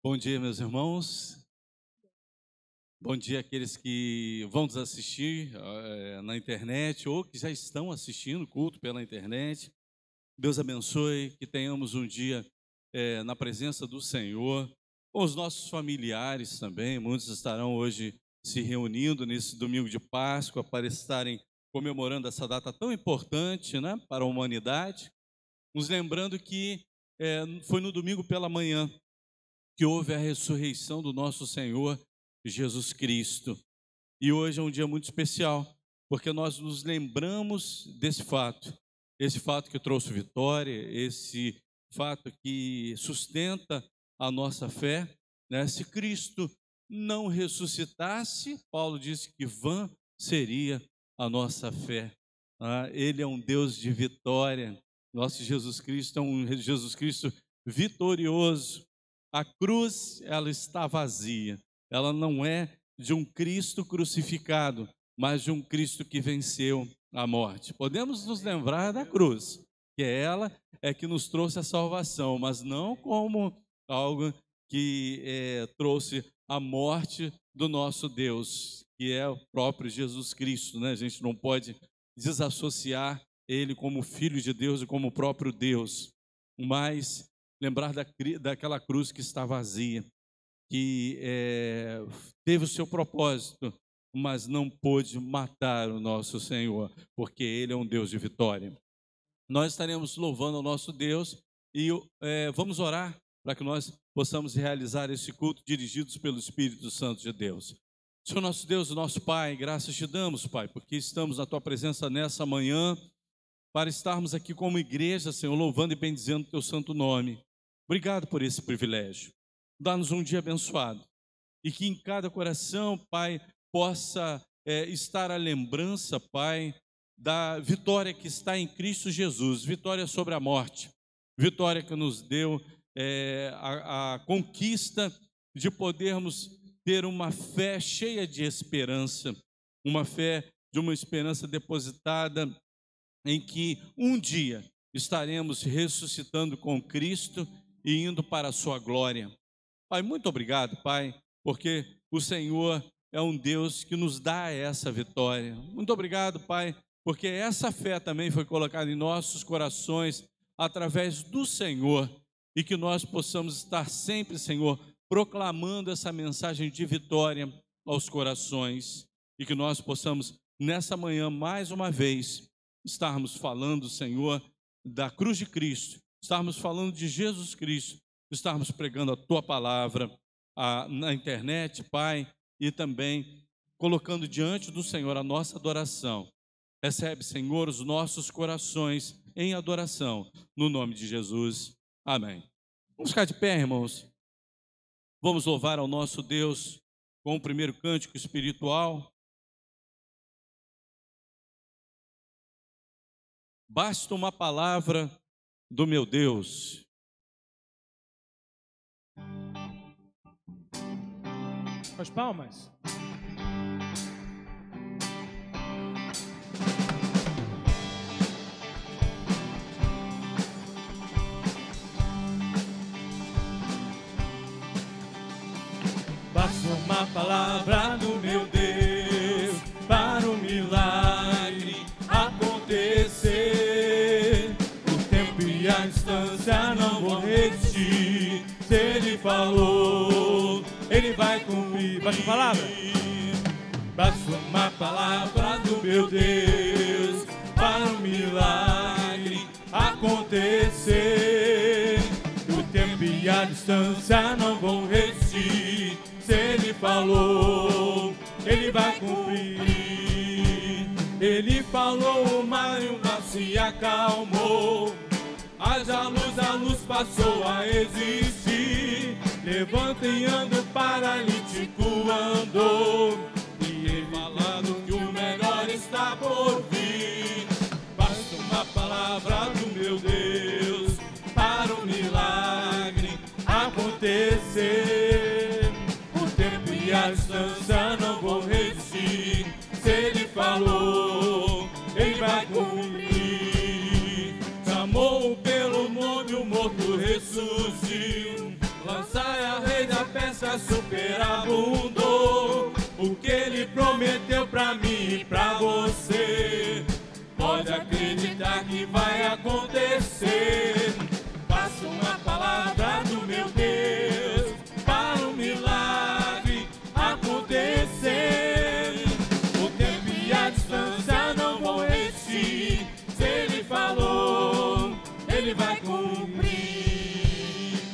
Bom dia, meus irmãos. Bom dia àqueles que vão nos assistir na internet ou que já estão assistindo o culto pela internet. Deus abençoe, que tenhamos um dia na presença do Senhor, com os nossos familiares também. Muitos estarão hoje se reunindo nesse domingo de Páscoa para estarem comemorando essa data tão importante, né, para a humanidade. Nos lembrando que foi no domingo pela manhã que houve a ressurreição do nosso Senhor Jesus Cristo. E hoje é um dia muito especial, porque nós nos lembramos desse fato, esse fato que trouxe vitória, esse fato que sustenta a nossa fé, né? Se Cristo não ressuscitasse, Paulo disse que vã seria a nossa fé. Ele é um Deus de vitória. Nosso Jesus Cristo é um Jesus Cristo vitorioso. A cruz, ela está vazia. Ela não é de um Cristo crucificado, mas de um Cristo que venceu a morte. Podemos nos lembrar da cruz, que ela é que nos trouxe a salvação, mas não como algo que trouxe a morte do nosso Deus, que é o próprio Jesus Cristo, né? A gente não pode desassociar Ele como Filho de Deus e como o próprio Deus, mas lembrar daquela cruz que está vazia, que teve o seu propósito, mas não pôde matar o nosso Senhor, porque Ele é um Deus de vitória. Nós estaremos louvando o nosso Deus e vamos orar para que nós possamos realizar esse culto dirigidos pelo Espírito Santo de Deus. Senhor nosso Deus, nosso Pai, graças te damos, Pai, porque estamos na Tua presença nessa manhã, para estarmos aqui como igreja, Senhor, louvando e bendizendo o Teu santo nome. Obrigado por esse privilégio. Dá-nos um dia abençoado e que em cada coração, Pai, possa estar a lembrança, Pai, da vitória que está em Cristo Jesus, vitória sobre a morte, vitória que nos deu a conquista de podermos ter uma fé cheia de esperança, uma fé de uma esperança depositada em que um dia estaremos ressuscitando com Cristo e indo para a sua glória. Pai, muito obrigado, Pai, porque o Senhor é um Deus que nos dá essa vitória. Muito obrigado, Pai, porque essa fé também foi colocada em nossos corações através do Senhor e que nós possamos estar sempre, Senhor, proclamando essa mensagem de vitória aos corações e que nós possamos, nessa manhã, mais uma vez, estarmos falando, Senhor, da cruz de Cristo, estarmos falando de Jesus Cristo, estarmos pregando a Tua palavra na internet, Pai, e também colocando diante do Senhor a nossa adoração. Recebe, Senhor, os nossos corações em adoração, no nome de Jesus. Amém. Vamos ficar de pé, irmãos. Vamos louvar ao nosso Deus com o primeiro cântico espiritual. Basta uma palavra do meu Deus. Com as palmas. Basta uma palavra do meu Deus para o milagre acontecer. O tempo e a distância não vão resistir. Se Ele falou, Ele vai cumprir. Basta uma palavra. Basta uma palavra do meu Deus para o milagre acontecer. O tempo e a distância não vão resistir. Se Ele falou, Ele vai cumprir. Ele falou, o mar se acalmou. Haja luz, a luz passou a existir. Levanta e anda, o paralítico andou. E ele falando que o melhor está por vir. Basta uma palavra do meu Deus para o milagre acontecer. O tempo e a distância não vão resistir. Se Ele falou, Ele vai cumprir. Chamou pelo nome, o morto ressurgiu. Lançai a rei da superabundou. O que Ele prometeu pra mim e pra você, pode acreditar que vai acontecer. Basta uma palavra do meu Deus para um milagre acontecer. O tempo e a distância não vão resistir. Se Ele falou, Ele vai cumprir.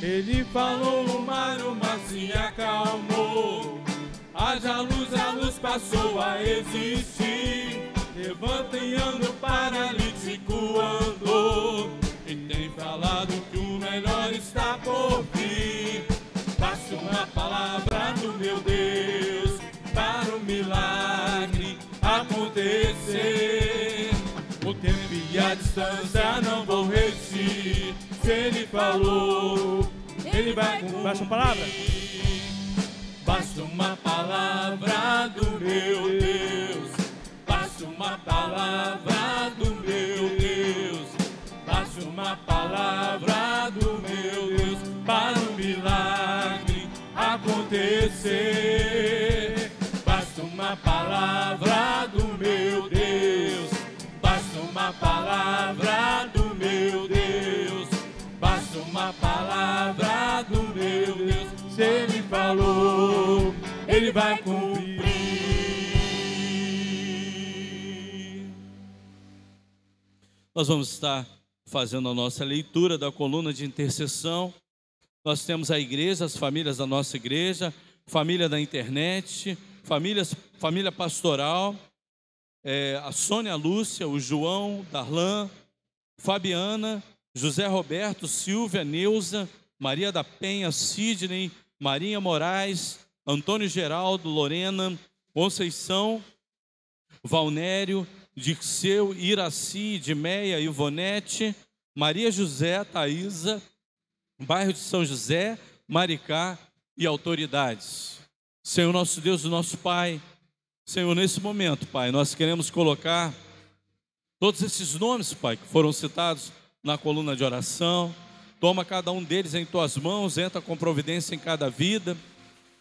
Ele falou, o mar se acalmou. Haja luz, a luz passou a existir. Levanta e anda, o paralítico andou. E tem falado que o melhor está por vir. Basta uma palavra do meu Deus para o milagre acontecer. O tempo e a distância não vão resistir. Se Ele falou, Ele vai cumprir. Basta uma palavra. Basta uma palavra do meu Deus. Basta uma palavra do meu Deus. Basta uma palavra do meu Deus para o milagre acontecer. Basta uma palavra do meu Deus. Basta uma palavra do meu Deus. Basta uma palavra do meu Deus. Se Ele falou, Ele vai cumprir. Nós vamos estar fazendo a nossa leitura da coluna de intercessão. Nós temos a igreja, as famílias da nossa igreja, família da internet, família pastoral, a Sônia Lúcia, o João, Darlan, Fabiana, José Roberto, Silvia, Neuza, Maria da Penha, Sidney, Marinha Moraes, Antônio Geraldo, Lorena, Conceição, Valnério, Dirceu, Iraci, Edmeia, Ivonete, Maria José, Thaísa, bairro de São José, Maricá e autoridades. Senhor nosso Deus e nosso Pai, Senhor, nesse momento, Pai, nós queremos colocar todos esses nomes, Pai, que foram citados na coluna de oração. Toma cada um deles em Tuas mãos, entra com providência em cada vida.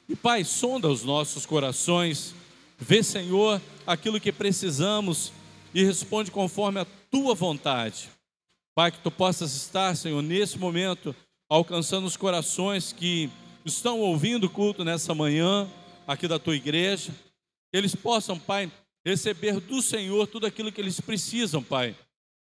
E, Pai, sonda os nossos corações, vê, Senhor, aquilo que precisamos e responde conforme a Tua vontade. Pai, que Tu possas estar, Senhor, nesse momento, alcançando os corações que estão ouvindo o culto nessa manhã, aqui da Tua igreja. Que eles possam, Pai, receber do Senhor tudo aquilo que eles precisam, Pai.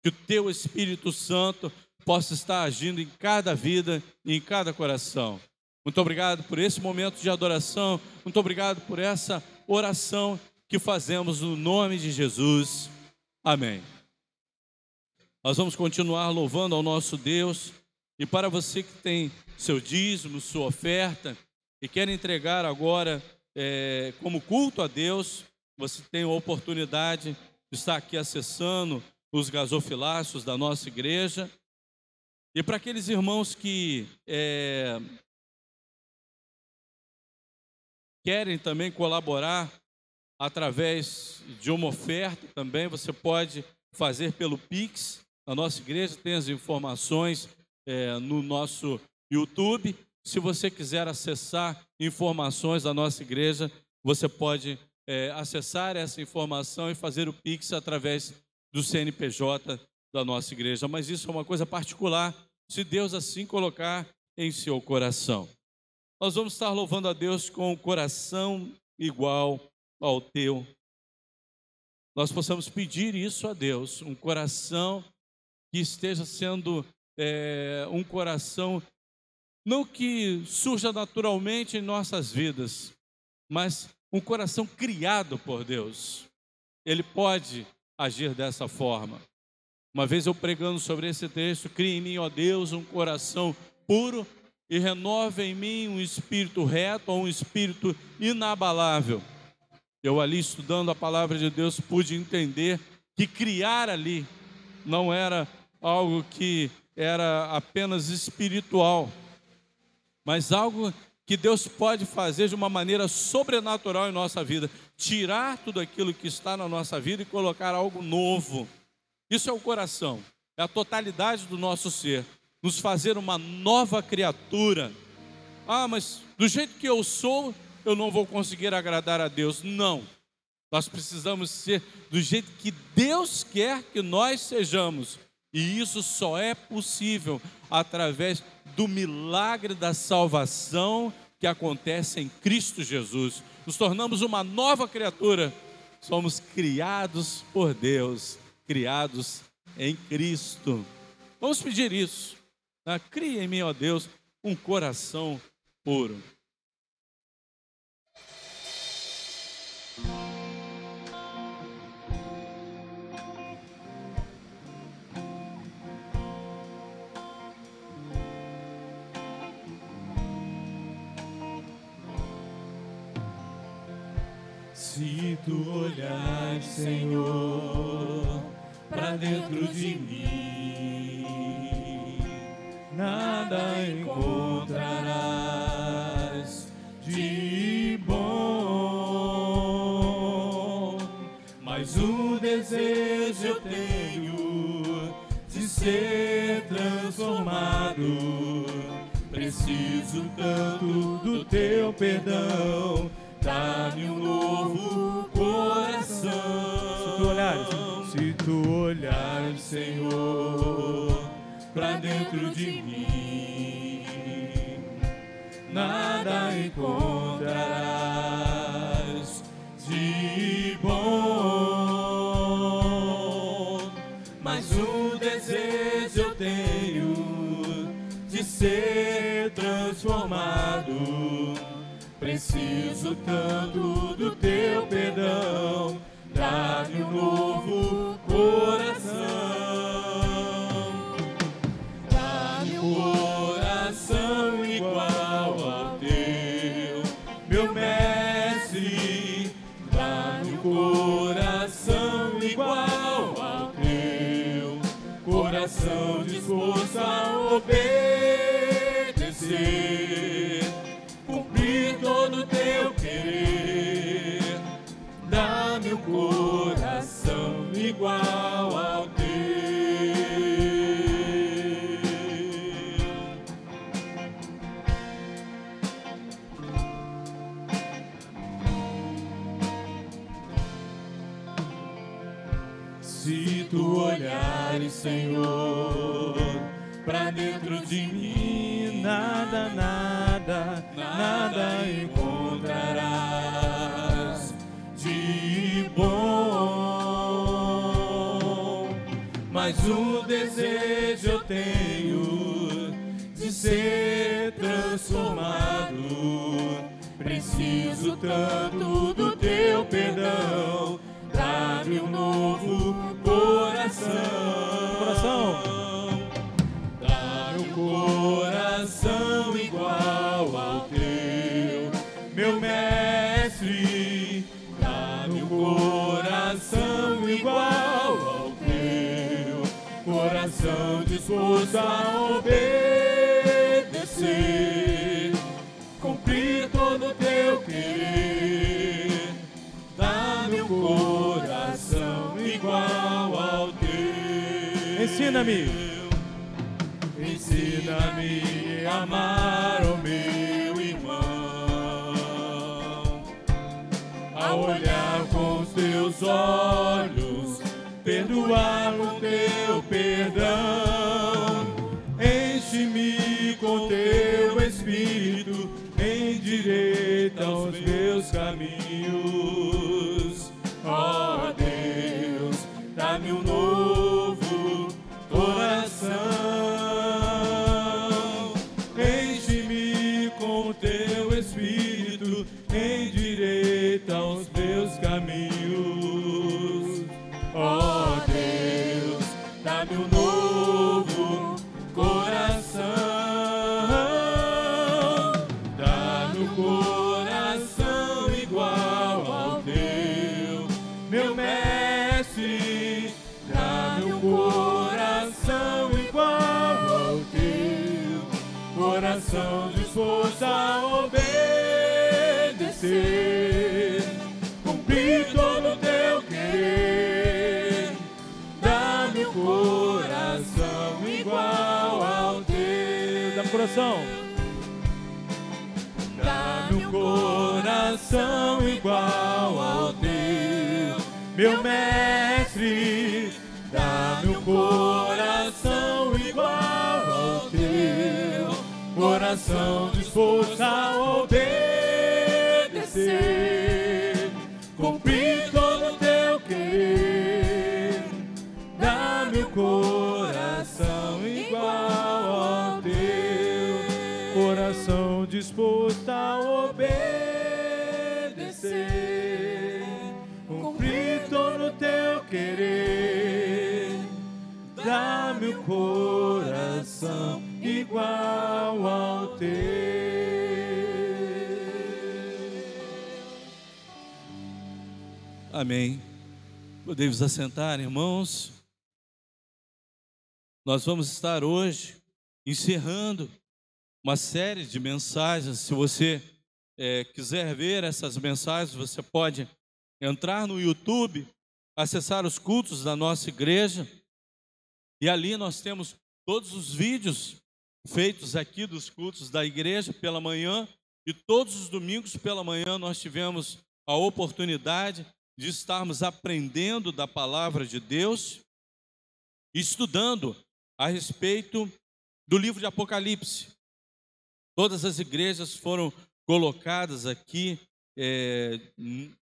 Que o Teu Espírito Santo possa estar agindo em cada vida e em cada coração. Muito obrigado por esse momento de adoração. Muito obrigado por essa oração que fazemos no nome de Jesus. Amém. Nós vamos continuar louvando ao nosso Deus. E para você que tem seu dízimo, sua oferta, e quer entregar agora como culto a Deus, você tem a oportunidade de estar aqui acessando os gasofilácios da nossa igreja. E para aqueles irmãos que querem também colaborar através de uma oferta também, você pode fazer pelo Pix. Na nossa igreja tem as informações no nosso YouTube. Se você quiser acessar informações da nossa igreja, você pode acessar essa informação e fazer o Pix através do CNPJ da nossa igreja. Mas isso é uma coisa particular, se Deus assim colocar em seu coração. Nós vamos estar louvando a Deus com um coração igual ao teu. Nós possamos pedir isso a Deus, um coração que esteja sendo um coração, não que surja naturalmente em nossas vidas, mas um coração criado por Deus. Ele pode agir dessa forma. Uma vez eu pregando sobre esse texto, cria em mim, ó Deus, um coração puro e renova em mim um espírito reto ou um espírito inabalável. Eu ali estudando a palavra de Deus pude entender que criar ali não era algo que era apenas espiritual, mas algo que Deus pode fazer de uma maneira sobrenatural em nossa vida, tirar tudo aquilo que está na nossa vida e colocar algo novo. Isso é o coração, é a totalidade do nosso ser, nos fazer uma nova criatura. Ah, mas do jeito que eu sou, eu não vou conseguir agradar a Deus. Não. Nós precisamos ser do jeito que Deus quer que nós sejamos. E isso só é possível através do milagre da salvação que acontece em Cristo Jesus. Nos tornamos uma nova criatura. Somos criados por Deus, criados em Cristo. Vamos pedir isso. Né? Cria em mim, ó Deus, um coração puro. Se tu olhares, Senhor, para dentro de mim, nada encontrarás de bom, mas um desejo eu tenho de ser transformado. Preciso tanto do teu perdão. Dá-me um novo coração. Se tu olhares, Senhor, pra dentro de mim, nada encontrarás de bom, mas um desejo eu tenho de ser transformado. Preciso tanto do teu perdão, dá-me um novo coração. Dá-me um coração igual ao teu, meu mestre. Dá-me um coração igual ao teu, coração disposto a obedecer, todo o teu querer. Dá-me um coração igual ao teu. Se tu olhares, Senhor, pra dentro de mim, nada encontrarás de bom, mas um desejo eu tenho de ser transformado. Preciso tanto do teu perdão, dá-me um novo coração. Dá-me um coração igual ao teu, meu mestre. Dá-me um coração igual ao teu, coração disposto a obedecer, cumprir todo o teu querer. Dá-me um coração igual ao teu. Ensina-me a amar o meu irmão, a olhar com os teus olhos, perdoar com teu perdão. Enche-me com teu Espírito, endireita os meus caminhos. Ó Deus, dá-me um novo coração. Enche-me com teu Espírito, endireita os meus caminhos. Ó Deus, dá-me um novo coração. Dá-me um coração igual ao teu, meu mestre. Dá-me um coração igual ao teu, coração disposto a obedecer, cumprir todo o teu querer. Dá-me um coração igual ao teu. Dá-me um coração. meu coração igual ao teu, meu mestre, dá-me um coração igual ao teu, coração disposto a obedecer, cumprir todo o teu querer, dá-me um coração igual ao teu, coração disposto a obedecer, cumprir todo o teu querer, dá-me um coração igual ao teu. Amém. Podemos assentar, irmãos. Nós vamos estar hoje encerrando uma série de mensagens. Se você quiser ver essas mensagens, você pode entrar no YouTube, acessar os cultos da nossa igreja, e ali nós temos todos os vídeos feitos aqui dos cultos da igreja pela manhã, e todos os domingos pela manhã nós tivemos a oportunidade de estarmos aprendendo da palavra de Deus, estudando a respeito do livro de Apocalipse. Todas as igrejas foram colocadas aqui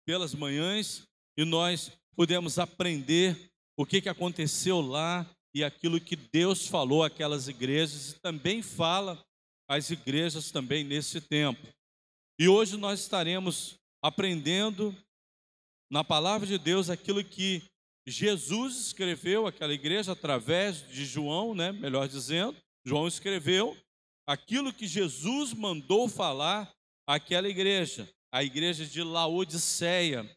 pelas manhãs, e nós pudemos aprender o que aconteceu lá e aquilo que Deus falou àquelas igrejas, e também fala às igrejas também nesse tempo. E hoje nós estaremos aprendendo na palavra de Deus aquilo que Jesus escreveu àquela igreja através de João, né? Melhor dizendo, João escreveu aquilo que Jesus mandou falar àquela igreja, a igreja de Laodiceia.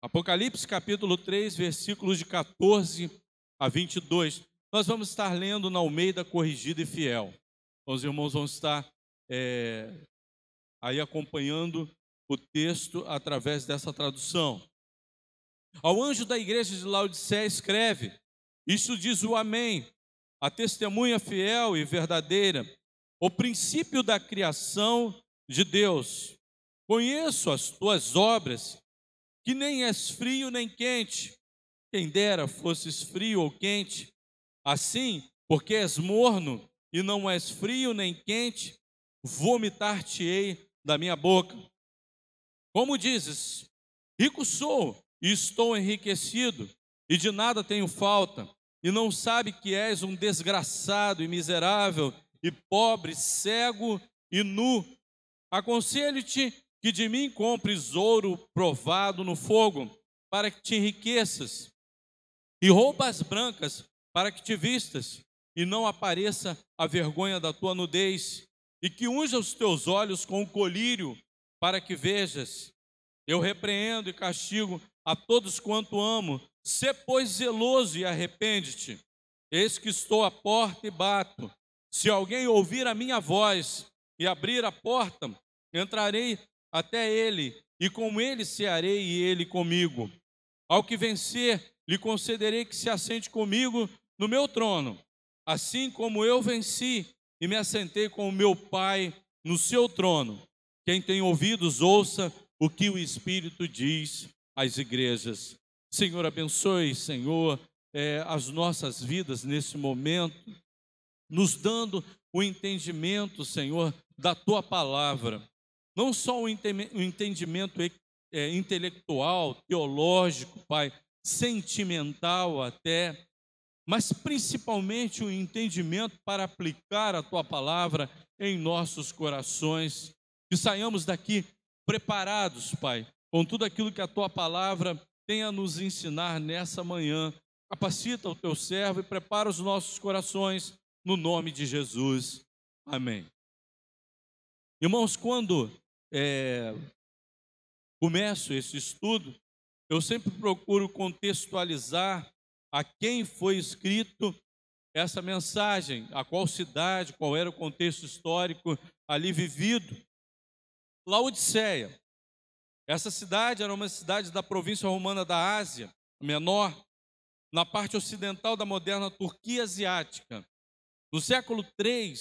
Apocalipse capítulo 3, versículos de 14 a 22. Nós vamos estar lendo na Almeida Corrigida e Fiel. Os irmãos vão estar aí acompanhando o texto através dessa tradução. Ao anjo da igreja de Laodiceia escreve: isto diz o Amém, a testemunha fiel e verdadeira, o princípio da criação de Deus. Conheço as tuas obras, que nem és frio nem quente. Quem dera fosses frio ou quente. Assim, porque és morno e não és frio nem quente, vomitar-te-ei da minha boca. Como dizes, rico sou e estou enriquecido, e de nada tenho falta, e não sabe que és um desgraçado e miserável, e pobre, cego e nu. Aconselho-te que de mim compres ouro provado no fogo, para que te enriqueças, e roupas brancas, para que te vistas, e não apareça a vergonha da tua nudez, e que unja os teus olhos com o colírio, para que vejas. Eu repreendo e castigo a todos quanto amo. Sê, pois, zeloso e arrepende-te. Eis que estou à porta e bato. Se alguém ouvir a minha voz e abrir a porta, entrarei até ele, e com ele cearei e ele comigo. Ao que vencer, lhe concederei que se assente comigo no meu trono, assim como eu venci e me assentei com o meu Pai no seu trono. Quem tem ouvidos, ouça o que o Espírito diz às igrejas. Senhor, abençoe, Senhor, as nossas vidas nesse momento, nos dando o entendimento, Senhor, da Tua palavra. Não só o entendimento intelectual, teológico, Pai, sentimental até, mas principalmente o entendimento para aplicar a Tua palavra em nossos corações. Que saiamos daqui preparados, Pai, com tudo aquilo que a Tua palavra tem a nos ensinar nessa manhã. Capacita o Teu servo e prepara os nossos corações, no nome de Jesus. Amém. Irmãos, quando começo esse estudo, eu sempre procuro contextualizar a quem foi escrito essa mensagem, a qual cidade, qual era o contexto histórico ali vivido. Laodiceia. Essa cidade era uma cidade da província romana da Ásia Menor, na parte ocidental da moderna Turquia asiática. No século III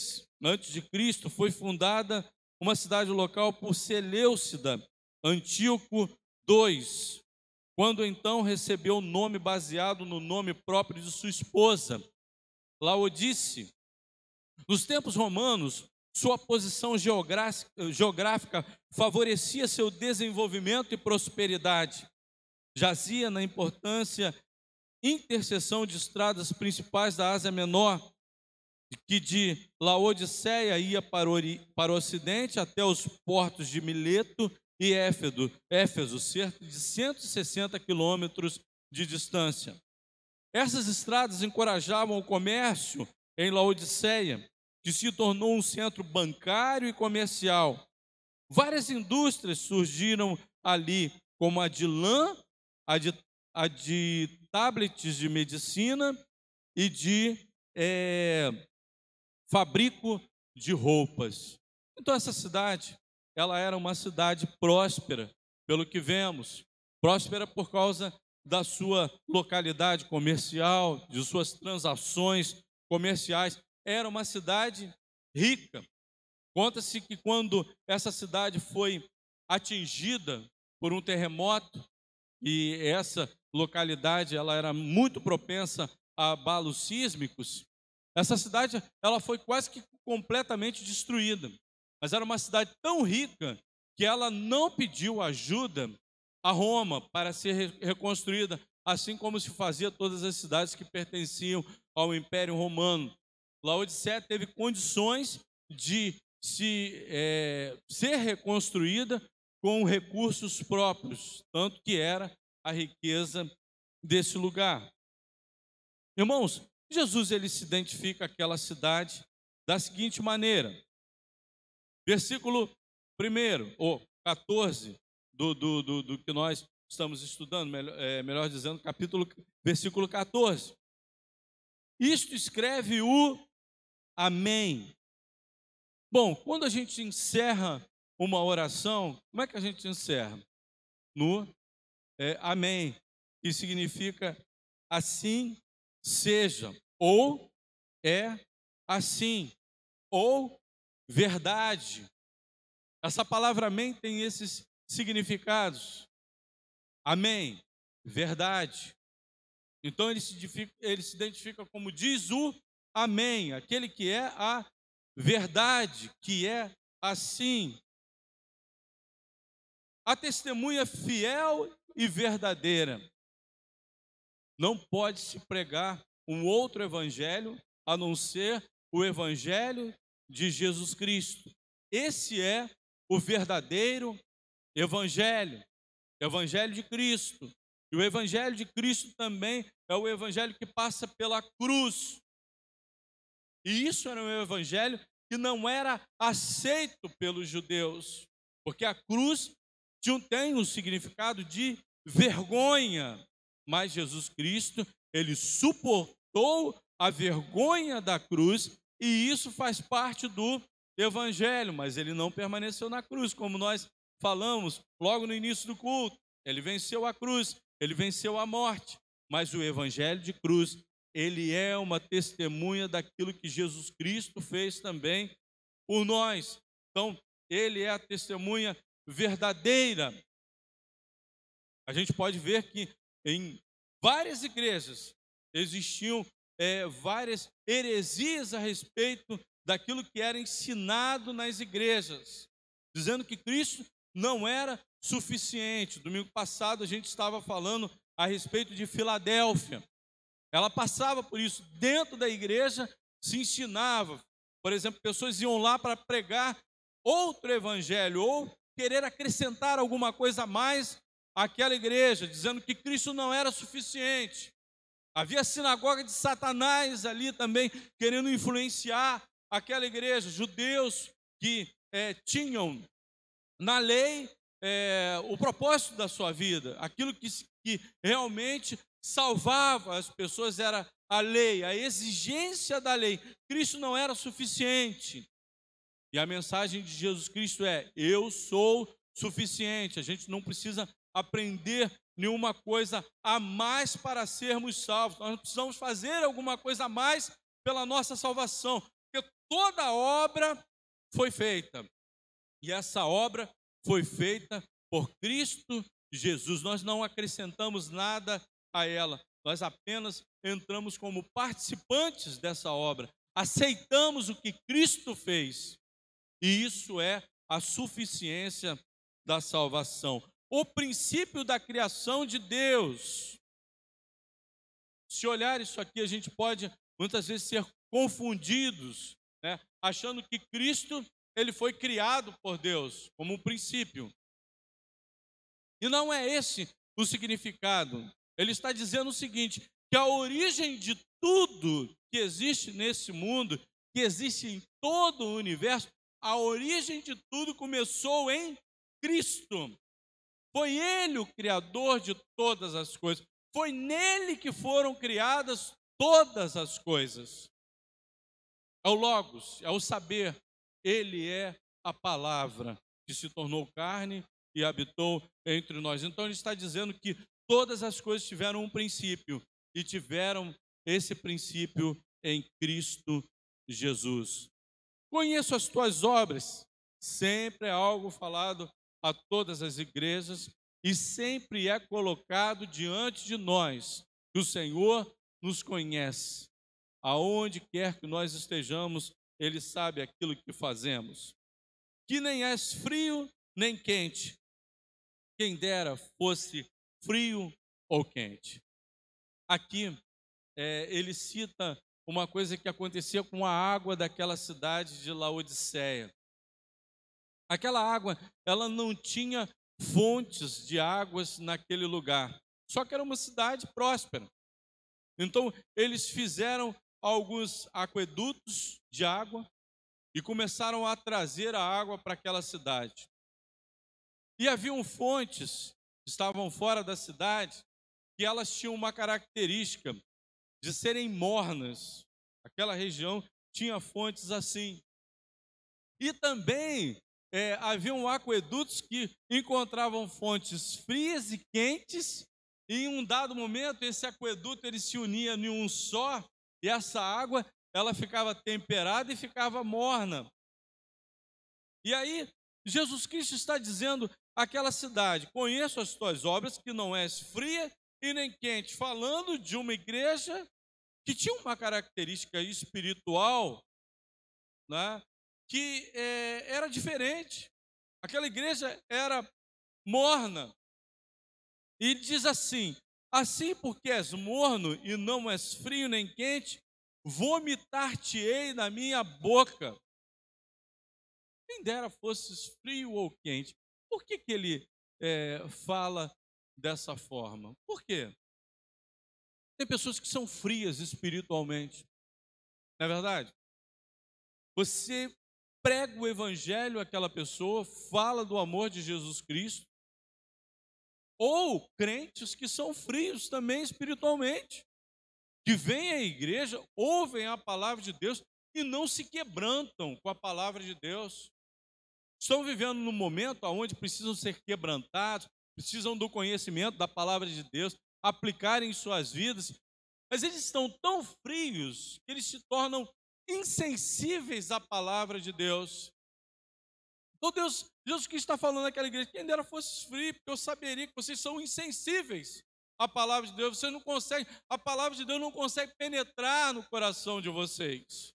a.C., foi fundada uma cidade local por Seleucida, Antíoco II, quando então recebeu o nome baseado no nome próprio de sua esposa, Laodice. Nos tempos romanos, sua posição geográfica favorecia seu desenvolvimento e prosperidade. Jazia na importância interseção de estradas principais da Ásia Menor, que de Laodiceia ia para o ocidente até os portos de Mileto e Éfeso, cerca de 160 quilômetros de distância. Essas estradas encorajavam o comércio em Laodiceia, que se tornou um centro bancário e comercial. Várias indústrias surgiram ali, como a de lã, a de tablets de medicina e de fabrico de roupas. Então essa cidade, ela era uma cidade próspera, pelo que vemos, próspera por causa da sua localidade comercial, de suas transações comerciais. Era uma cidade rica. Conta-se que quando essa cidade foi atingida por um terremoto, e essa localidade ela era muito propensa a abalos sísmicos, essa cidade ela foi quase que completamente destruída. Mas era uma cidade tão rica que ela não pediu ajuda a Roma para ser reconstruída, assim como se fazia todas as cidades que pertenciam ao Império Romano. Laodiceia teve condições de ser reconstruída com recursos próprios, tanto que era a riqueza desse lugar. Irmãos, Jesus ele se identifica aquela cidade da seguinte maneira. Versículo 1, ou 14, do que nós estamos estudando, melhor dizendo, versículo 14. Isto escreve o Amém. Bom, quando a gente encerra uma oração, como é que a gente encerra? No Amém, que significa assim seja, ou é assim, ou verdade. Essa palavra amém tem esses significados. Amém, verdade. Então ele se identifica como diz o amém, aquele que é a verdade, que é assim. A testemunha fiel e verdadeira. Não pode se pregar um outro evangelho a não ser o evangelho de Jesus Cristo. Esse é o verdadeiro evangelho, evangelho de Cristo. E o evangelho de Cristo também é o evangelho que passa pela cruz. E isso era um evangelho que não era aceito pelos judeus, porque a cruz tem um significado de vergonha. Mas Jesus Cristo, ele suportou a vergonha da cruz, e isso faz parte do evangelho, mas ele não permaneceu na cruz, como nós falamos logo no início do culto. Ele venceu a cruz, ele venceu a morte, mas o evangelho de cruz, ele é uma testemunha daquilo que Jesus Cristo fez também por nós. Então, ele é a testemunha verdadeira. A gente pode ver que em várias igrejas existiam várias heresias a respeito daquilo que era ensinado nas igrejas, dizendo que Cristo não era suficiente. Domingo passado a gente estava falando a respeito de Filadélfia. Ela passava por isso. Dentro da igreja se ensinava. Por exemplo, pessoas iam lá para pregar outro evangelho ou querer acrescentar alguma coisa a mais àquela igreja, dizendo que Cristo não era suficiente. Havia a sinagoga de Satanás ali também, querendo influenciar aquela igreja. Judeus que tinham na lei o propósito da sua vida, aquilo que realmente salvava as pessoas era a lei, a exigência da lei. Cristo não era suficiente. E a mensagem de Jesus Cristo é: eu sou suficiente. A gente não precisa aprender nenhuma coisa a mais para sermos salvos. Nós não precisamos fazer alguma coisa a mais pela nossa salvação, porque toda a obra foi feita. E essa obra foi feita por Cristo Jesus. Nós não acrescentamos nada a ela. Nós apenas entramos como participantes dessa obra. Aceitamos o que Cristo fez. E isso é a suficiência da salvação. O princípio da criação de Deus. Se olhar isso aqui, a gente pode muitas vezes ser confundidos, né? Achando que Cristo, ele foi criado por Deus como um princípio. E não é esse o significado. Ele está dizendo o seguinte, que a origem de tudo que existe nesse mundo, que existe em todo o universo, a origem de tudo começou em Cristo. Foi Ele o Criador de todas as coisas. Foi nele que foram criadas todas as coisas. É o Logos, é o saber. Ele é a palavra que se tornou carne e habitou entre nós. Então ele está dizendo que todas as coisas tiveram um princípio e tiveram esse princípio em Cristo Jesus. Conheço as tuas obras, sempre é algo falado a todas as igrejas e sempre é colocado diante de nós, que o Senhor nos conhece. Aonde quer que nós estejamos, Ele sabe aquilo que fazemos. Que nem és frio, nem quente. Quem dera fosse frio ou quente. Aqui, ele cita uma coisa que acontecia com a água daquela cidade de Laodiceia. Aquela água, ela não tinha fontes de águas naquele lugar. Só que era uma cidade próspera. Então, eles fizeram alguns aquedutos de água e começaram a trazer a água para aquela cidade. E haviam fontes que estavam fora da cidade, que elas tinham uma característica de serem mornas. Aquela região tinha fontes assim. E também haviam aquedutos que encontravam fontes frias e quentes, e em um dado momento esse aqueduto ele se unia em um só, e essa água ela ficava temperada e ficava morna. E aí Jesus Cristo está dizendo àquela cidade: conheço as tuas obras, que não és fria e nem quente, falando de uma igreja que tinha uma característica espiritual, né, que era diferente. Aquela igreja era morna. E diz assim: assim porque és morno e não és frio nem quente, vomitar-te-ei na minha boca. Quem dera fosses frio ou quente. Por que ele fala dessa forma? Por quê? Tem pessoas que são frias espiritualmente. Não é verdade? Você prega o evangelho àquela pessoa, fala do amor de Jesus Cristo, ou crentes que são frios também espiritualmente, que vêm à igreja, ouvem a palavra de Deus e não se quebrantam com a palavra de Deus. Estão vivendo num momento onde precisam ser quebrantados, precisam do conhecimento da palavra de Deus, aplicarem em suas vidas, mas eles estão tão frios que eles se tornam insensíveis à palavra de Deus. Então Jesus Cristo está falando naquela igreja: quem dera fosse frio, porque eu saberia que vocês são insensíveis à palavra de Deus. Vocês não conseguem, a palavra de Deus não consegue penetrar no coração de vocês.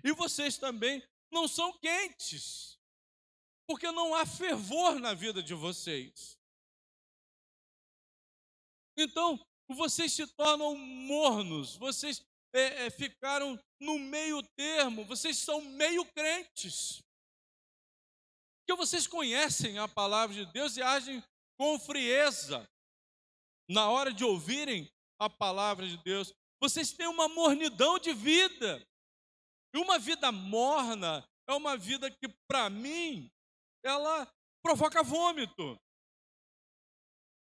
E vocês também não são quentes, porque não há fervor na vida de vocês. Então, vocês se tornam mornos, vocês ficaram no meio termo, vocês são meio crentes. Porque vocês conhecem a palavra de Deus e agem com frieza na hora de ouvirem a palavra de Deus. Vocês têm uma mornidão de vida. E uma vida morna é uma vida que, para mim, ela provoca vômito.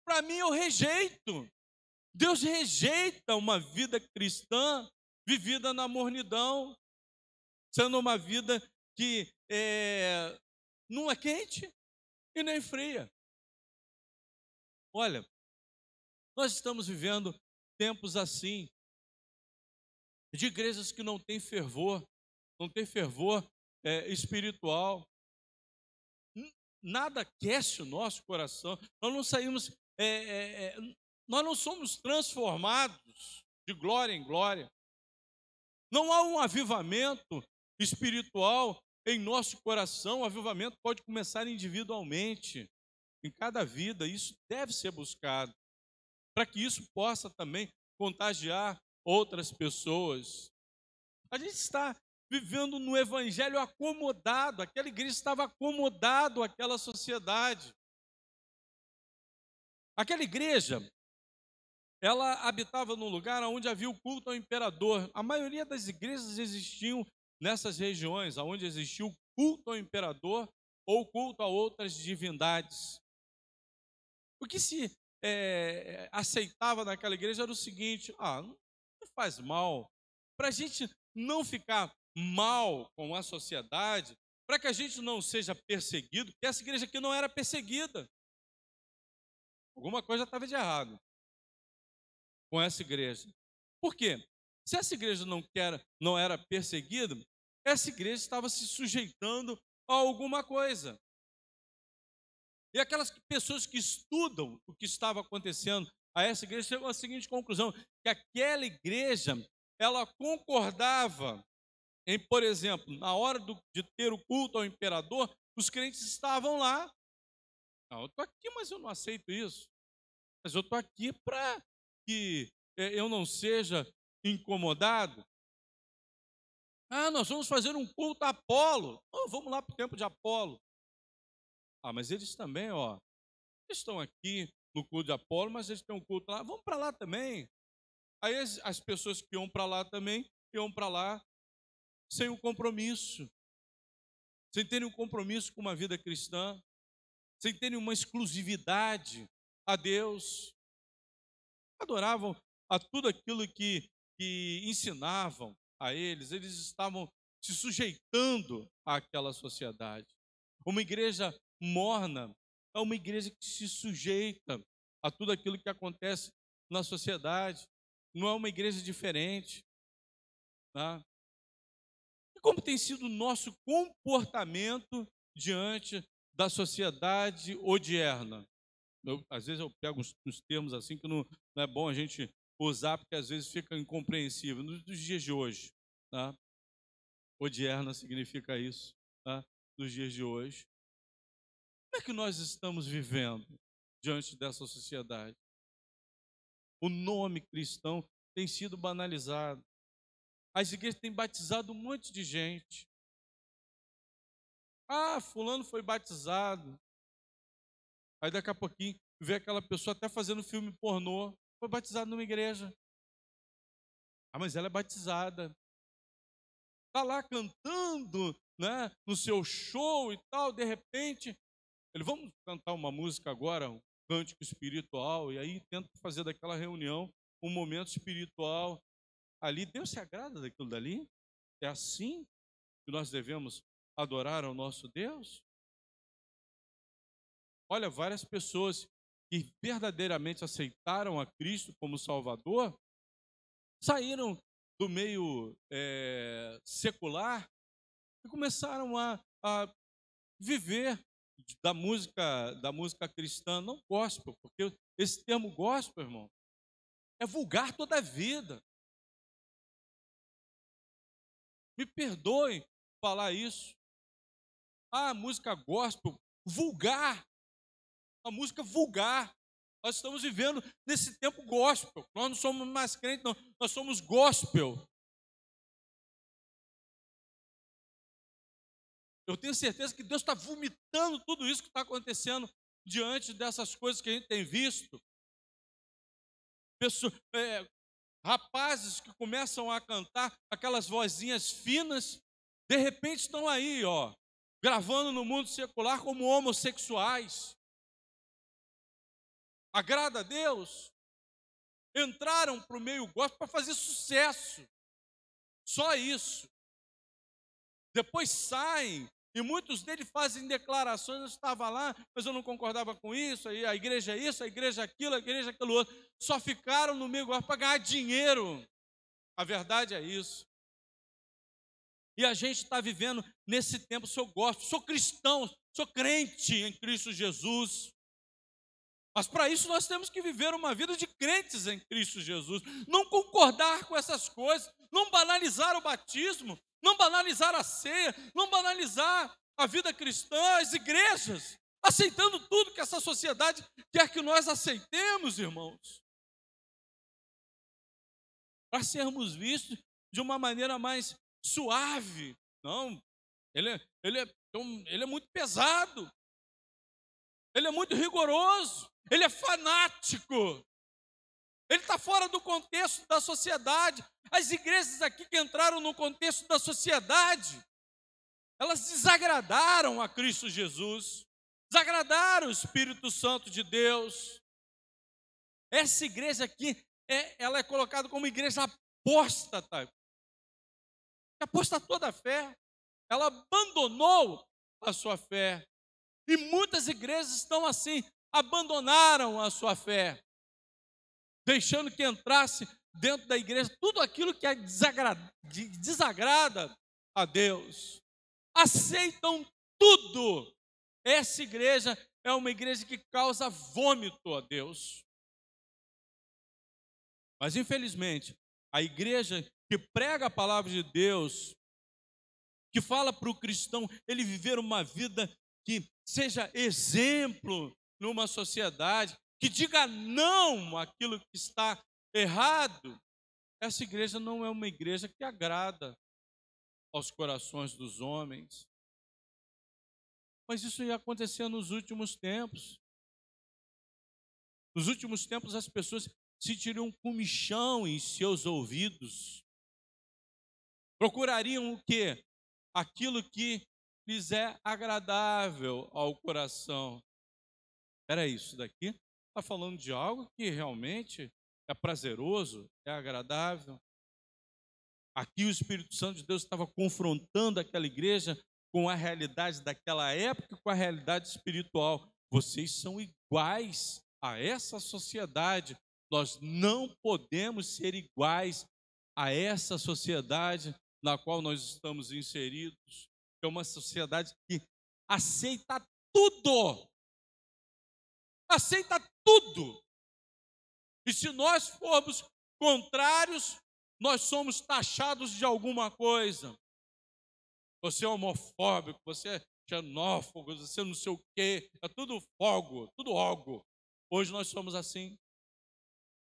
Para mim, eu rejeito. Deus rejeita uma vida cristã vivida na mornidão, sendo uma vida que não é quente e nem fria. Olha, nós estamos vivendo tempos assim, de igrejas que não têm fervor, espiritual. Nada aquece o nosso coração. Nós não saímos, nós não somos transformados de glória em glória. Não há um avivamento espiritual em nosso coração. O avivamento pode começar individualmente, em cada vida. Isso deve ser buscado, para que isso possa também contagiar outras pessoas. A gente está vivendo no evangelho acomodado. Aquela igreja estava acomodado àquela sociedade. Aquela igreja, ela habitava num lugar onde havia o culto ao imperador. A maioria das igrejas existiam nessas regiões, onde existia o culto ao imperador ou culto a outras divindades. O que se aceitava naquela igreja era o seguinte: não faz mal, para a gente não ficar mal com a sociedade, para que a gente não seja perseguido, porque essa igreja aqui não era perseguida. Alguma coisa estava de errado com essa igreja. Por quê? Se essa igreja não era perseguida, essa igreja estava se sujeitando a alguma coisa. E aquelas pessoas que estudam o que estava acontecendo a essa igreja chegam à seguinte conclusão: que aquela igreja, ela concordava em, por exemplo, na hora de ter o culto ao imperador, os crentes estavam lá. Eu estou aqui, mas eu não aceito isso. Mas eu estou aqui para que eu não seja incomodado. Nós vamos fazer um culto a Apolo. Vamos lá para o templo de Apolo. Mas eles também, estão aqui no culto de Apolo, mas eles têm um culto lá. Vamos para lá também. Aí as pessoas que iam para lá também, iam para lá sem um compromisso, sem terem um compromisso com uma vida cristã, sem terem uma exclusividade a Deus. Adoravam a tudo aquilo que ensinavam a eles estavam se sujeitando àquela sociedade. Uma igreja morna é uma igreja que se sujeita a tudo aquilo que acontece na sociedade. Não é uma igreja diferente. Tá? E como tem sido o nosso comportamento diante da sociedade odierna? Às vezes eu pego uns termos assim que não é bom a gente usar, porque às vezes fica incompreensível. Nos dias de hoje, tá? Odierna significa isso, tá? Nos dias de hoje. Como é que nós estamos vivendo diante dessa sociedade? O nome cristão tem sido banalizado. As igrejas têm batizado um monte de gente. Fulano foi batizado. Aí daqui a pouquinho vê aquela pessoa até fazendo filme pornô. Foi batizado numa igreja. Mas ela é batizada. Está lá cantando, né, no seu show e tal. De repente, vamos cantar uma música agora, um cântico espiritual. E aí tenta fazer daquela reunião um momento espiritual. Ali, Deus se agrada daquilo dali? É assim que nós devemos adorar ao nosso Deus? Olha, várias pessoas que verdadeiramente aceitaram a Cristo como Salvador, saíram do meio secular e começaram a viver da música cristã, não gospel, porque esse termo gospel, irmão, é vulgar toda a vida. Me perdoem falar isso. A música gospel, vulgar. A música vulgar. Nós estamos vivendo nesse tempo gospel. Nós não somos mais crentes, não. Nós somos gospel. Eu tenho certeza que Deus está vomitando tudo isso que está acontecendo diante dessas coisas que a gente tem visto. Pessoas, rapazes que começam a cantar aquelas vozinhas finas, de repente estão aí, gravando no mundo secular como homossexuais. Agrada a Deus? Entraram para o meio gospel para fazer sucesso. Só isso. Depois saem, e muitos deles fazem declarações: eu estava lá, mas eu não concordava com isso, aí a igreja é isso, a igreja é aquilo, a igreja é aquilo outro. Só ficaram no meio gospel para ganhar dinheiro. A verdade é isso. E a gente está vivendo nesse tempo, se eu gosto, sou cristão, sou crente em Cristo Jesus. Mas para isso nós temos que viver uma vida de crentes em Cristo Jesus. Não concordar com essas coisas, não banalizar o batismo, não banalizar a ceia, não banalizar a vida cristã, as igrejas, aceitando tudo que essa sociedade quer que nós aceitemos, irmãos. Para sermos vistos de uma maneira mais suave. Não, ele é muito pesado, ele é muito rigoroso, ele é fanático, ele está fora do contexto da sociedade. As igrejas aqui que entraram no contexto da sociedade, elas desagradaram a Cristo Jesus, desagradaram o Espírito Santo de Deus. Essa igreja aqui, ela é colocada como igreja apóstata, que apostatou da fé, ela abandonou a sua fé. E muitas igrejas estão assim, abandonaram a sua fé, deixando que entrasse dentro da igreja tudo aquilo que desagrada a Deus. Aceitam tudo. Essa igreja é uma igreja que causa vômito a Deus. Mas infelizmente, a igreja que prega a palavra de Deus, que fala para o cristão ele viver uma vida que seja exemplo numa sociedade, que diga não àquilo que está errado, essa igreja não é uma igreja que agrada aos corações dos homens. Mas isso ia acontecer nos últimos tempos. Nos últimos tempos as pessoas sentiriam um comichão em seus ouvidos. Procurariam o quê? Aquilo que lhes é agradável ao coração. Era isso daqui? Está falando de algo que realmente é prazeroso, é agradável. Aqui o Espírito Santo de Deus estava confrontando aquela igreja com a realidade daquela época, com a realidade espiritual. Vocês são iguais a essa sociedade. Nós não podemos ser iguais a essa sociedade na qual nós estamos inseridos. É uma sociedade que aceita tudo. Aceita tudo. E se nós formos contrários, nós somos taxados de alguma coisa. Você é homofóbico, você é xenófobo, você não sei o quê. É tudo fogo, tudo algo. Hoje nós somos assim.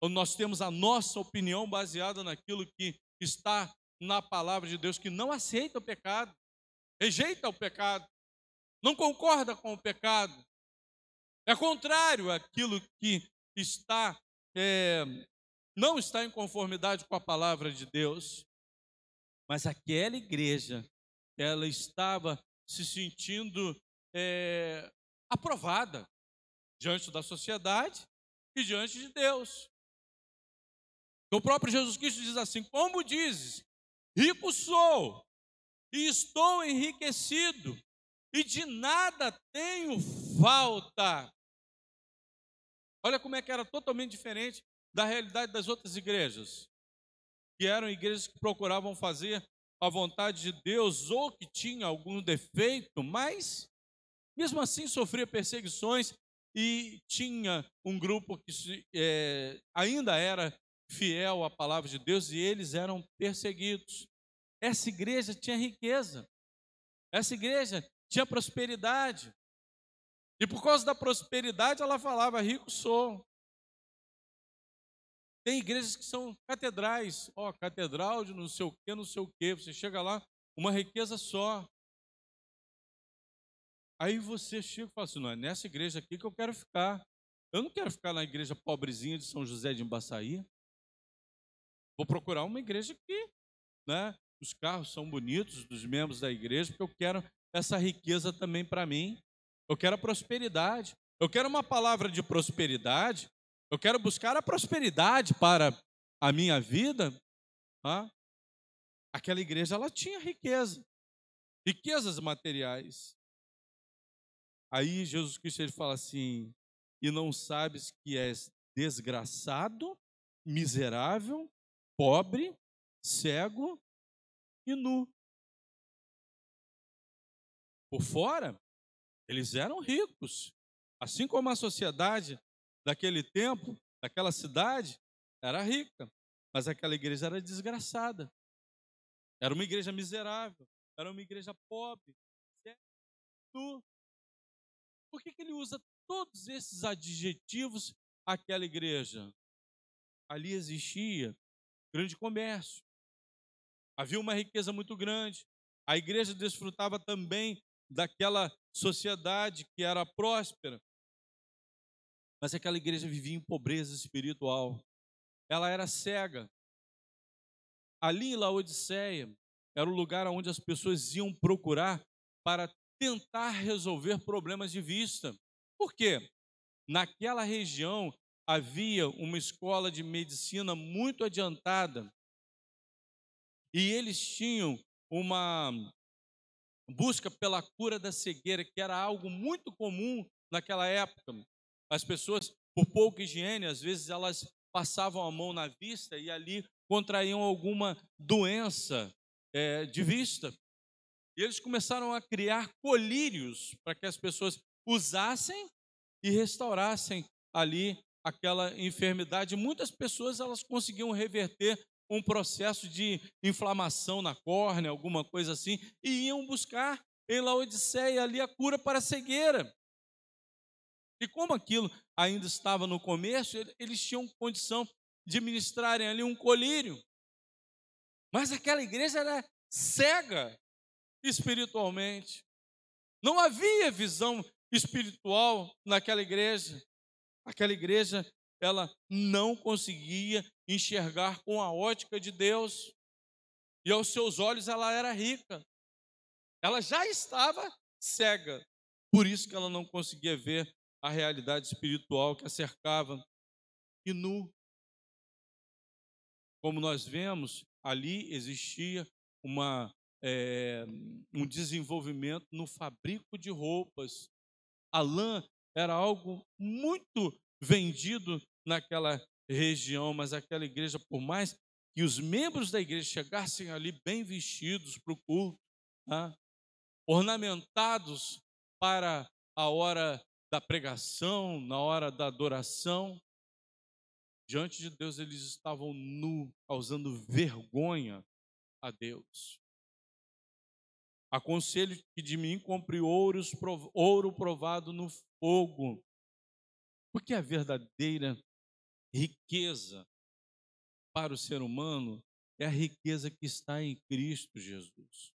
Nós temos a nossa opinião baseada naquilo que está na palavra de Deus, que não aceita o pecado, rejeita o pecado, não concorda com o pecado, é contrário àquilo que não está em conformidade com a palavra de Deus. Mas aquela igreja, ela estava se sentindo aprovada diante da sociedade e diante de Deus. O próprio Jesus Cristo diz assim: como dizes, rico sou e estou enriquecido e de nada tenho falta. Olha como é que era totalmente diferente da realidade das outras igrejas, que eram igrejas que procuravam fazer a vontade de Deus ou que tinha algum defeito, mas mesmo assim sofria perseguições e tinha um grupo que ainda era fiel à palavra de Deus e eles eram perseguidos. Essa igreja tinha riqueza, essa igreja tinha prosperidade, e por causa da prosperidade ela falava: rico sou. Tem igrejas que são catedrais, catedral de não sei o quê, não sei o quê. Você chega lá, uma riqueza só. Aí você chega e fala assim: não, é nessa igreja aqui que eu quero ficar. Eu não quero ficar na igreja pobrezinha de São José de Embaçaí. Vou procurar uma igreja que, os carros são bonitos dos membros da igreja, porque eu quero essa riqueza também para mim. Eu quero a prosperidade. Eu quero uma palavra de prosperidade. Eu quero buscar a prosperidade para a minha vida. Aquela igreja, ela tinha riqueza. Riquezas materiais. Aí Jesus Cristo ele fala assim: e não sabes que és desgraçado, miserável, pobre, cego e nu. Por fora, eles eram ricos, assim como a sociedade daquele tempo, daquela cidade, era rica, mas aquela igreja era desgraçada, era uma igreja miserável, era uma igreja pobre. Certo? Por que ele usa todos esses adjetivos àquela igreja? Ali existia grande comércio, havia uma riqueza muito grande, a igreja desfrutava também daquela sociedade que era próspera, mas aquela igreja vivia em pobreza espiritual, ela era cega. Ali em Laodiceia era o lugar onde as pessoas iam procurar para tentar resolver problemas de vista. Por quê? Naquela região havia uma escola de medicina muito adiantada e eles tinham uma busca pela cura da cegueira, que era algo muito comum naquela época. As pessoas, por pouca higiene, às vezes elas passavam a mão na vista e ali contraíam alguma doença de vista. E eles começaram a criar colírios para que as pessoas usassem e restaurassem ali aquela enfermidade. Muitas pessoas elas conseguiam reverter um processo de inflamação na córnea, alguma coisa assim, e iam buscar em Laodiceia ali a cura para a cegueira. E como aquilo ainda estava no começo, eles tinham condição de ministrarem ali um colírio. Mas aquela igreja era cega espiritualmente. Não havia visão espiritual naquela igreja. Aquela igreja, ela não conseguia enxergar com a ótica de Deus. E aos seus olhos ela era rica. Ela já estava cega. Por isso que ela não conseguia ver a realidade espiritual que a cercava. E como nós vemos, ali existia um desenvolvimento no fabrico de roupas. A lã era algo muito vendido naquela região, mas aquela igreja, por mais que os membros da igreja chegassem ali bem vestidos para o culto, tá? Ornamentados para a hora da pregação, na hora da adoração, diante de Deus eles estavam nus, causando vergonha a Deus. Aconselho que de mim compre ouro provado no fogo, porque a verdadeira riqueza para o ser humano é a riqueza que está em Cristo Jesus.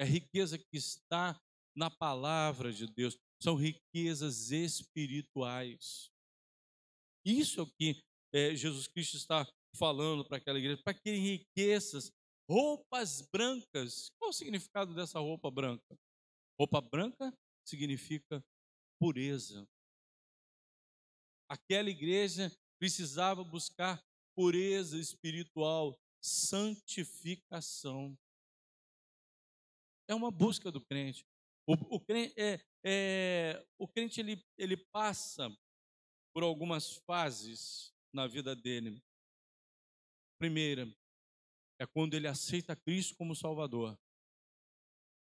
É a riqueza que está na palavra de Deus. São riquezas espirituais. Isso é o que Jesus Cristo está falando para aquela igreja, para que enriqueças, roupas brancas. Qual o significado dessa roupa branca? Roupa branca significa pureza. Aquela igreja precisava buscar pureza espiritual, santificação. É uma busca do crente. O crente ele passa por algumas fases na vida dele. Primeira, é quando ele aceita Cristo como Salvador.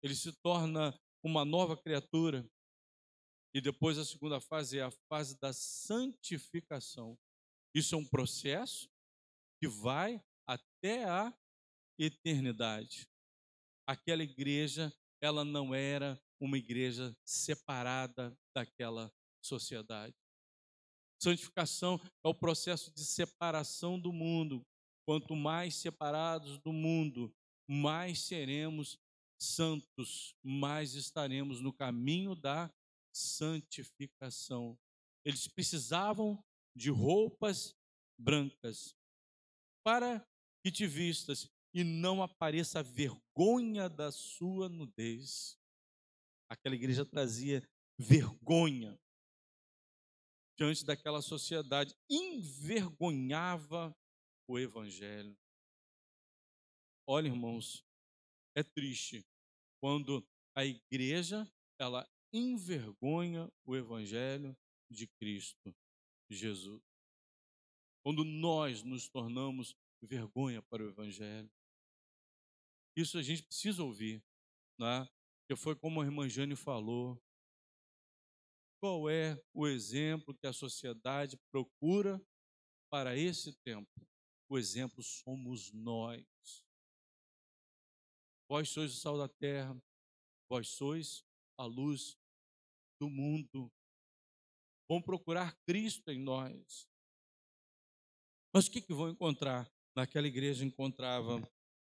Ele se torna uma nova criatura. E depois a segunda fase é a fase da santificação. Isso é um processo que vai até a eternidade. Aquela igreja, ela não era uma igreja separada daquela sociedade. Santificação é o processo de separação do mundo. Quanto mais separados do mundo, mais seremos santos, mais estaremos no caminho da santificação. Eles precisavam de roupas brancas para que te vistas e não apareça a vergonha da sua nudez. Aquela igreja trazia vergonha diante daquela sociedade, envergonhava o evangelho. Olha, irmãos, é triste quando a igreja ela envergonha o evangelho de Cristo Jesus. Quando nós nos tornamos vergonha para o evangelho. Isso a gente precisa ouvir, né? que foi como a irmã Jane falou. Qual é o exemplo que a sociedade procura para esse tempo? O exemplo somos nós. Vós sois o sal da terra, vós sois a luz do mundo. Vão procurar Cristo em nós. Mas o que vão encontrar? Naquela igreja encontrava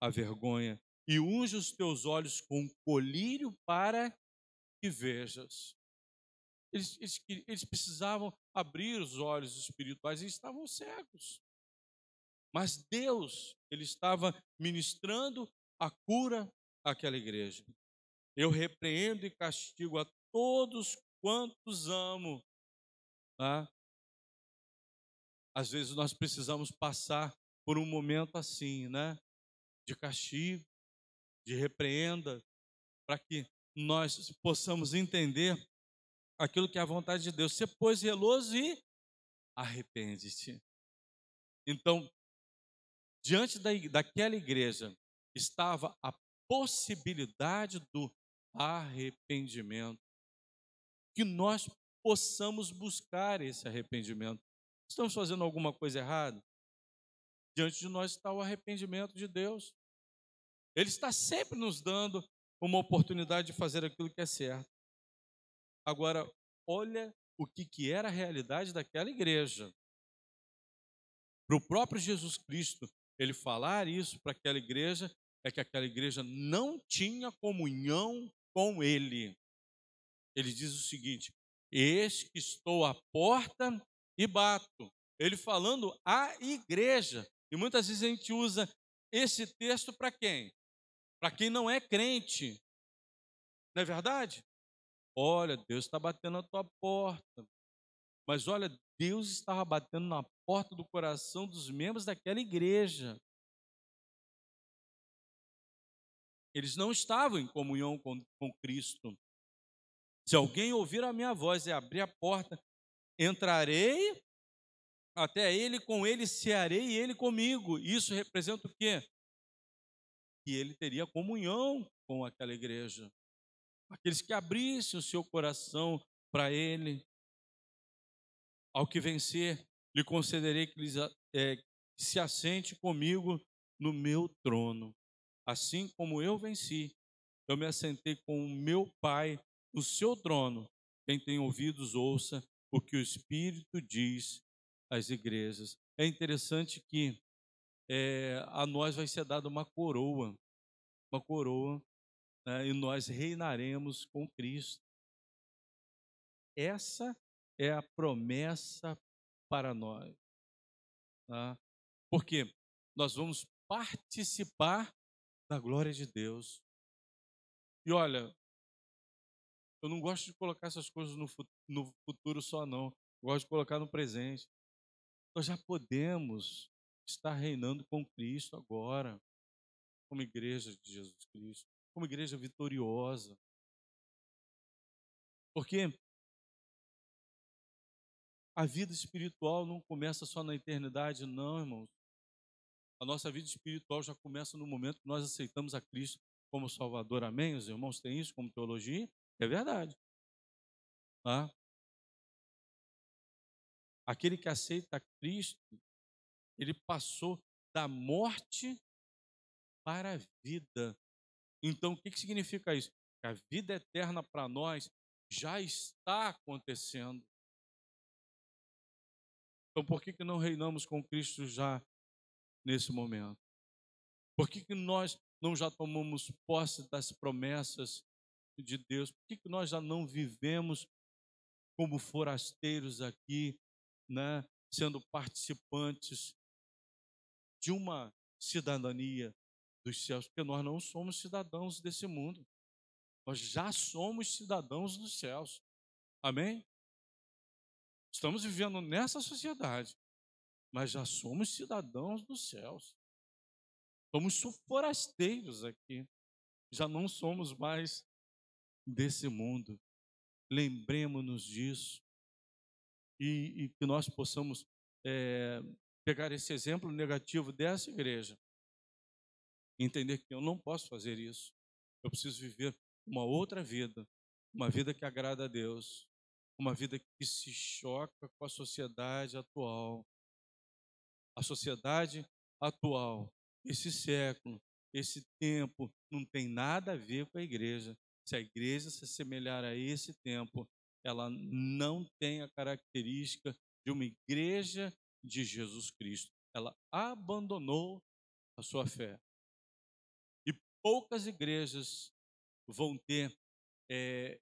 a vergonha. E unge os teus olhos com colírio para que vejas. Eles precisavam abrir os olhos espirituais e estavam cegos. Mas Deus, Ele estava ministrando a cura àquela igreja. Eu repreendo e castigo a todos quantos amo. Tá? Às vezes nós precisamos passar por um momento assim, né? De castigo, de repreenda, para que nós possamos entender aquilo que é a vontade de Deus. Ser, pois, zeloso e arrepende-te. Então, diante daquela igreja, estava a possibilidade do arrependimento. Que nós possamos buscar esse arrependimento. Estamos fazendo alguma coisa errada? Diante de nós está o arrependimento de Deus. Ele está sempre nos dando uma oportunidade de fazer aquilo que é certo. Agora, olha o que era a realidade daquela igreja. Para o próprio Jesus Cristo, ele falar isso para aquela igreja, é que aquela igreja não tinha comunhão com ele. Ele diz o seguinte: eis que estou à porta e bato. Ele falando à igreja. E muitas vezes a gente usa esse texto para quem? Para quem não é crente. Não é verdade? Olha, Deus está batendo na tua porta. Mas olha, Deus estava batendo na porta do coração dos membros daquela igreja. Eles não estavam em comunhão com Cristo. Se alguém ouvir a minha voz e abrir a porta, entrarei até ele, com ele cearei e ele comigo. Isso representa o quê? Que ele teria comunhão com aquela igreja. Aqueles que abrissem o seu coração para ele. Ao que vencer, lhe concederei que se assente comigo no meu trono. Assim como eu venci, eu me assentei com o meu Pai no seu trono. Quem tem ouvidos, ouça o que o Espírito diz às igrejas. É interessante que a nós vai ser dada uma coroa, né, e nós reinaremos com Cristo. Essa é a promessa para nós. Tá? Porque nós vamos participar da glória de Deus. E olha, eu não gosto de colocar essas coisas no futuro só, não. Eu gosto de colocar no presente. Nós já podemos estar reinando com Cristo agora, como igreja de Jesus Cristo, como igreja vitoriosa. Porque a vida espiritual não começa só na eternidade, não, irmãos. A nossa vida espiritual já começa no momento que nós aceitamos a Cristo como Salvador. Amém? Os irmãos têm isso como teologia? É verdade. Tá? Aquele que aceita Cristo, ele passou da morte para a vida. Então, o que significa isso? Que a vida eterna para nós já está acontecendo. Então, por que não reinamos com Cristo já nesse momento? Por que nós não já tomamos posse das promessas de Deus? Por que nós já não vivemos como forasteiros aqui, né, sendo participantes de uma cidadania dos céus? Porque nós não somos cidadãos desse mundo. Nós já somos cidadãos dos céus. Amém? Estamos vivendo nessa sociedade, mas já somos cidadãos dos céus. Somos forasteiros aqui. Já não somos mais desse mundo. Lembremos-nos disso e que nós possamos pegar esse exemplo negativo dessa igreja, entender que eu não posso fazer isso. Eu preciso viver uma outra vida, uma vida que agrada a Deus, uma vida que se choca com a sociedade atual. A sociedade atual, esse século, esse tempo, não tem nada a ver com a igreja. Se a igreja se assemelhar a esse tempo, ela não tem a característica de uma igreja de Jesus Cristo. Ela abandonou a sua fé. E poucas igrejas vão ter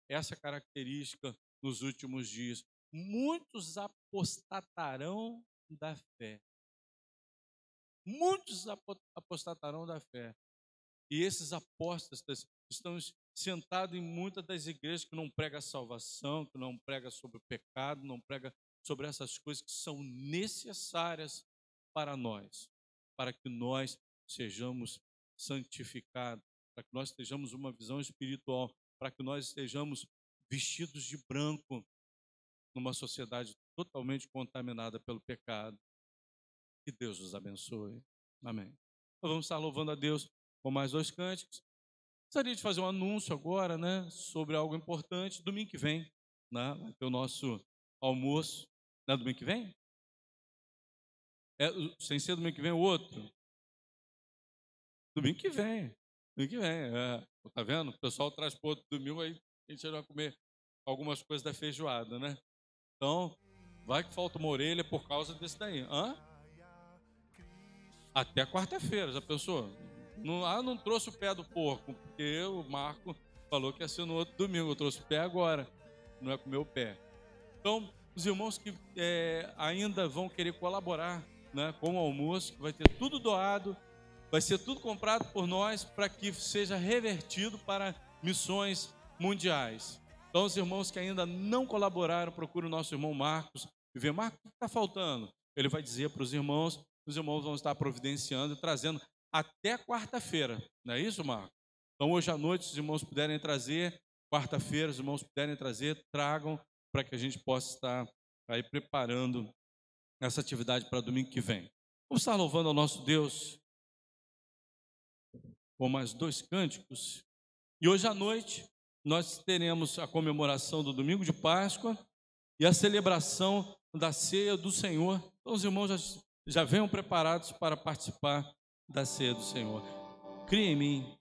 essa característica nos últimos dias. Muitos apostatarão da fé. Muitos apostatarão da fé. E esses apóstatas estão sentados em muitas das igrejas que não pregam a salvação, que não pregam sobre o pecado, não pregam sobre essas coisas que são necessárias para nós, para que nós sejamos santificados, para que nós tenhamos uma visão espiritual, para que nós estejamos vestidos de branco numa sociedade totalmente contaminada pelo pecado. Que Deus os abençoe. Amém. Nós vamos estar louvando a Deus com mais 2 cânticos. Gostaria de fazer um anúncio agora, né, sobre algo importante. Domingo que vem, né, vai ter o nosso almoço. Não é domingo que vem? Sem ser domingo que vem o outro? Domingo que vem. Domingo que vem. Tá vendo? O pessoal traz para outro domingo, aí a gente vai comer algumas coisas da feijoada, né? Então, vai que falta uma orelha por causa desse daí. Até quarta-feira, já pensou? Não trouxe o pé do porco, porque o Marco falou que ia ser no outro domingo. Eu trouxe o pé agora, não é comer o pé. Então, os irmãos que ainda vão querer colaborar, né, com o almoço, que vai ter tudo doado, vai ser tudo comprado por nós para que seja revertido para missões mundiais. Então, os irmãos que ainda não colaboraram, procurem o nosso irmão Marcos e vê, Marcos, o que está faltando? Ele vai dizer para os irmãos vão estar providenciando e trazendo até quarta-feira. Não é isso, Marcos? Então, hoje à noite, se os irmãos puderem trazer, quarta-feira, os irmãos puderem trazer, tragam para que a gente possa estar aí preparando essa atividade para domingo que vem. Vamos estar louvando ao nosso Deus com mais 2 cânticos. E hoje à noite, nós teremos a comemoração do domingo de Páscoa e a celebração da ceia do Senhor. Então, os irmãos já venham preparados para participar da ceia do Senhor. Crie em mim.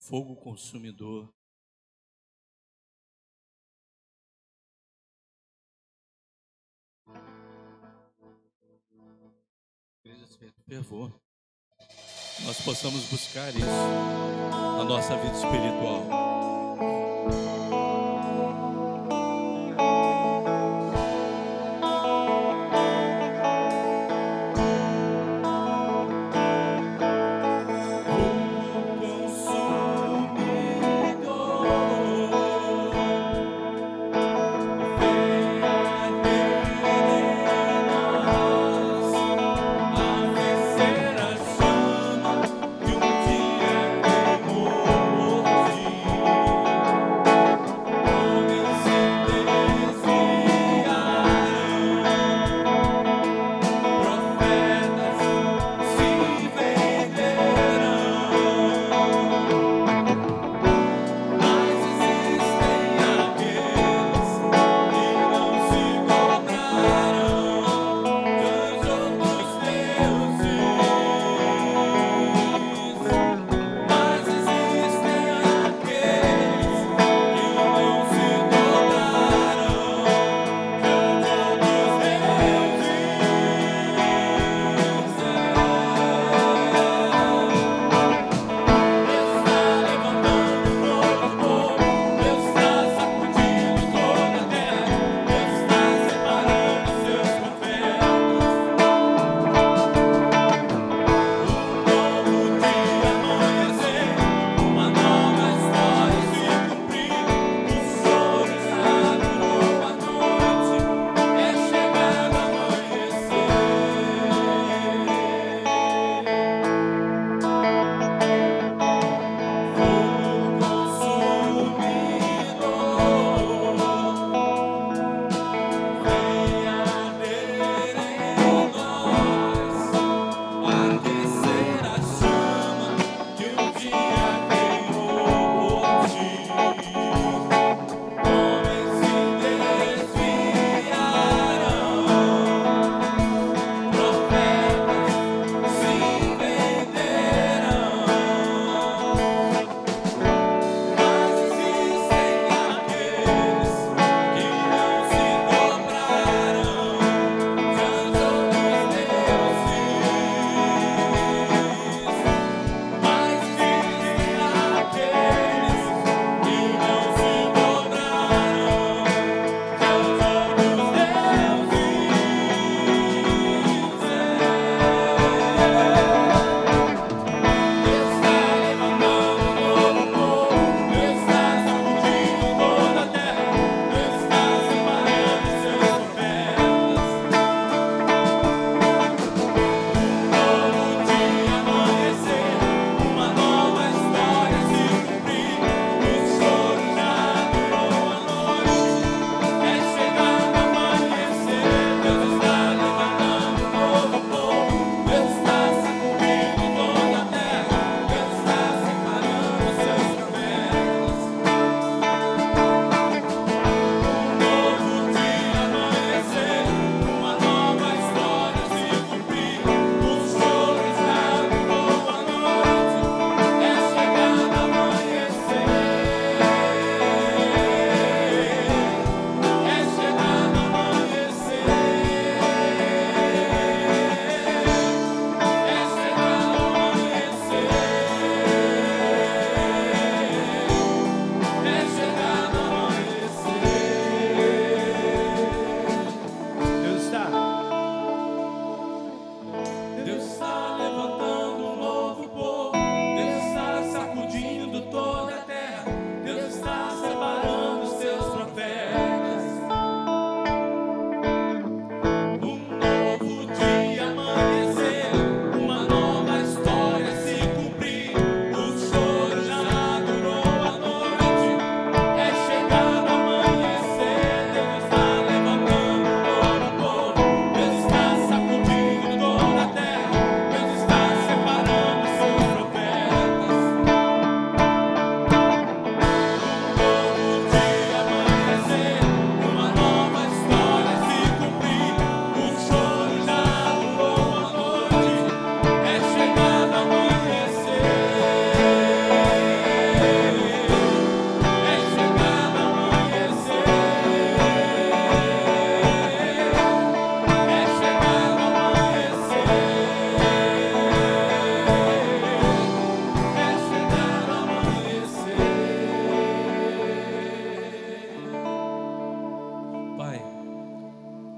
fogo consumidor. Fervor. Nós possamos buscar isso na nossa vida espiritual. Que um dia queimou por ti.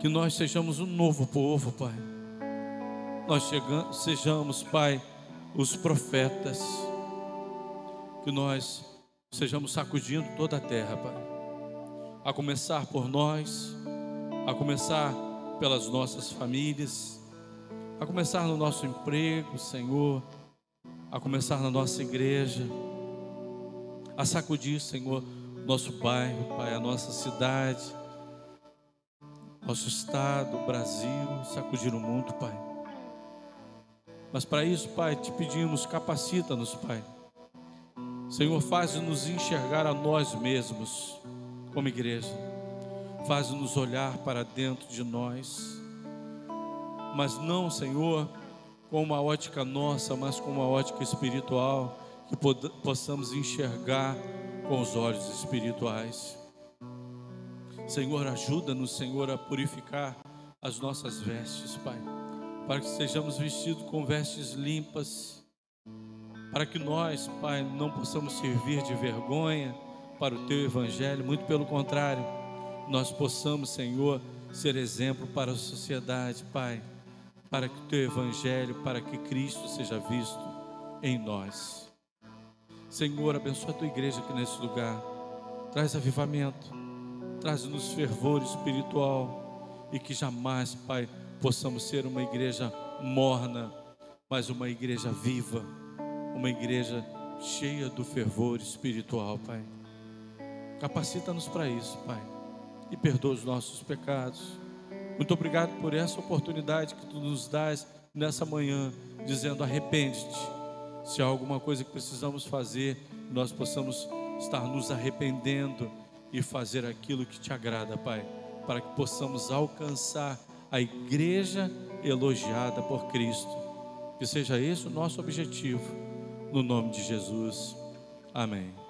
Que nós sejamos um novo povo, Pai. Nós sejamos, Pai, os profetas. Que nós sejamos sacudindo toda a terra, Pai. A começar por nós, a começar pelas nossas famílias, a começar no nosso emprego, Senhor, a começar na nossa igreja, a sacudir, Senhor, nosso bairro, Pai, a nossa cidade, nosso estado, o Brasil, sacudir o mundo, Pai. Mas para isso, Pai, te pedimos, capacita-nos, Pai. Senhor, faz-nos enxergar a nós mesmos como igreja. Faz-nos olhar para dentro de nós. Mas não, Senhor, com uma ótica nossa, mas com uma ótica espiritual, que possamos enxergar com os olhos espirituais. Senhor, ajuda-nos, Senhor, a purificar as nossas vestes, Pai, para que sejamos vestidos com vestes limpas, para que nós, Pai, não possamos servir de vergonha para o Teu Evangelho, muito pelo contrário, nós possamos, Senhor, ser exemplo para a sociedade, Pai, para que o Teu Evangelho, para que Cristo seja visto em nós. Senhor, abençoa a Tua igreja aqui nesse lugar, traz avivamento, traz-nos fervor espiritual e que jamais, Pai, possamos ser uma igreja morna, mas uma igreja viva, uma igreja cheia do fervor espiritual, Pai. Capacita-nos para isso, Pai, e perdoa os nossos pecados. Muito obrigado por essa oportunidade que Tu nos dás nessa manhã, dizendo: arrepende-te. Se há alguma coisa que precisamos fazer, nós possamos estar nos arrependendo e fazer aquilo que Te agrada, Pai, para que possamos alcançar a igreja elogiada por Cristo. Que seja esse o nosso objetivo, no nome de Jesus. Amém.